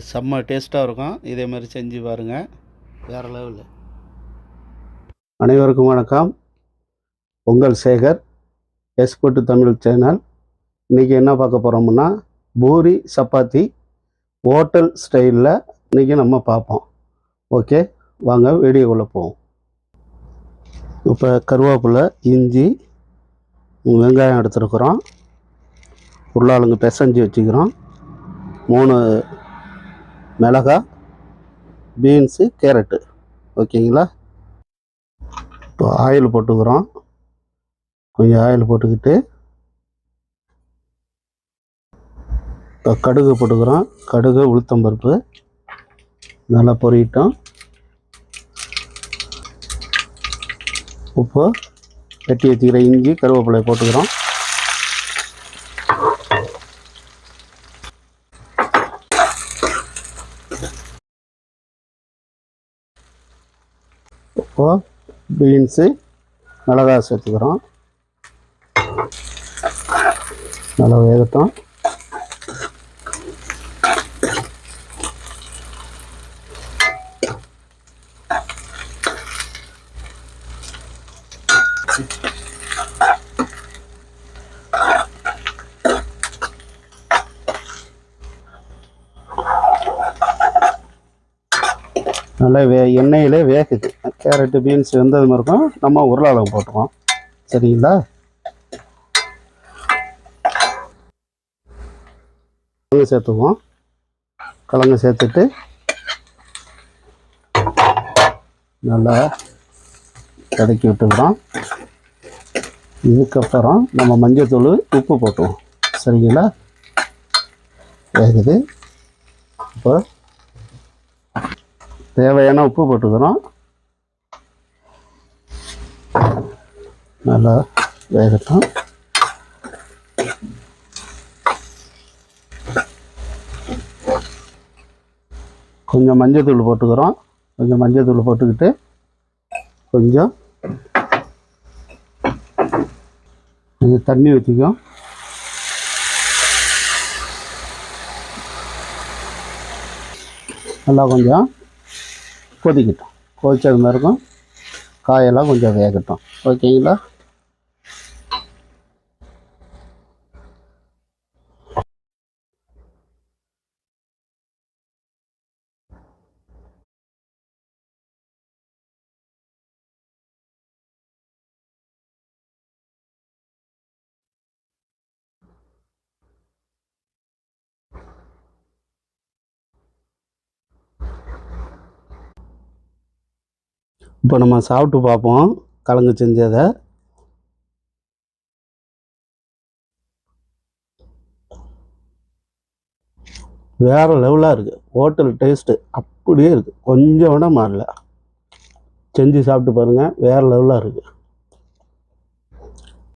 செம்ம டேஸ்ட்டாக இருக்கும். இதே மாதிரி செஞ்சு பாருங்கள், வேறு லெவலு. அனைவருக்கும் வணக்கம். உங்கள் சேகர், எஸ்போர்ட் தமிழ் சேனல். இன்றைக்கி என்ன பார்க்க போகிறோம்னா, பூரி சப்பாத்தி ஹோட்டல் ஸ்டைலில் இன்றைக்கி நம்ம பார்ப்போம். ஓகே, வாங்க வீடியோக்குள்ளே போவோம். இப்போ கருவேப்பிலை, இஞ்சி, வெங்காயம் எடுத்துருக்குறோம். உருளைக்கிழங்கு பிசைஞ்சு வச்சுக்கிறோம். 3 மிளகாய், பீன்ஸு, கேரட்டு. ஓகேங்களா? இப்போ ஆயில் போட்டுக்கிறோம். கொஞ்சம் ஆயில் போட்டுக்கிட்டு இப்போ கடுகு போட்டுக்கிறோம். கடுகு, உளுத்தம்பருப்பு நல்லா பொரியட்டும். உப்பு, வெட்டி வச்சுக்கிற இஞ்சி, கருவேப்பிலை போட்டுக்கிறோம். இப்போ பீன்ஸு, மிளகாய் சேர்த்துக்கிறோம். நல்லா வேகட்டும். நல்லா எண்ணெயிலே வேகுது. கேரட்டு, பீன்ஸ் வெந்தது மாதிரி இருக்கும். நம்ம உருளைக்கிழங்கு போட்டுருவோம். சரிங்களா? கிழங்கு சேர்த்துக்குவோம். கிழங்கு சேர்த்துட்டு நல்லா கதக்கி விட்டுக்கிறோம். இதுக்கப்புறம் நம்ம மஞ்சள்தூள், உப்பு போட்டுவோம். சரிங்களா? வேகுது. இப்போ தேவையான உப்பு போட்டுக்கிறோம். நல்லா வேகட்டும். கொஞ்சம் மஞ்சள்தூள் போட்டுக்கிறோம். கொஞ்சம் மஞ்சள்தூள் போட்டுக்கிட்டு கொஞ்சம் தண்ணி ஊற்றிக்கோ. நல்லா கொஞ்சம் கொதிக்கட்டும். கொதிச்சது மாதிரி இருக்கும். காயெல்லாம் கொஞ்சம் வேகட்டும். ஓகேங்களா? இப்போ நம்ம சாப்பிட்டு பார்ப்போம் கிழங்கு செஞ்சதை. வேறு லெவலாக இருக்குது. ஹோட்டல் டேஸ்ட்டு அப்படியே இருக்குது. கொஞ்சம் கூட மாறல. செஞ்சு சாப்பிட்டு பாருங்கள், வேறு லெவலாக இருக்குது.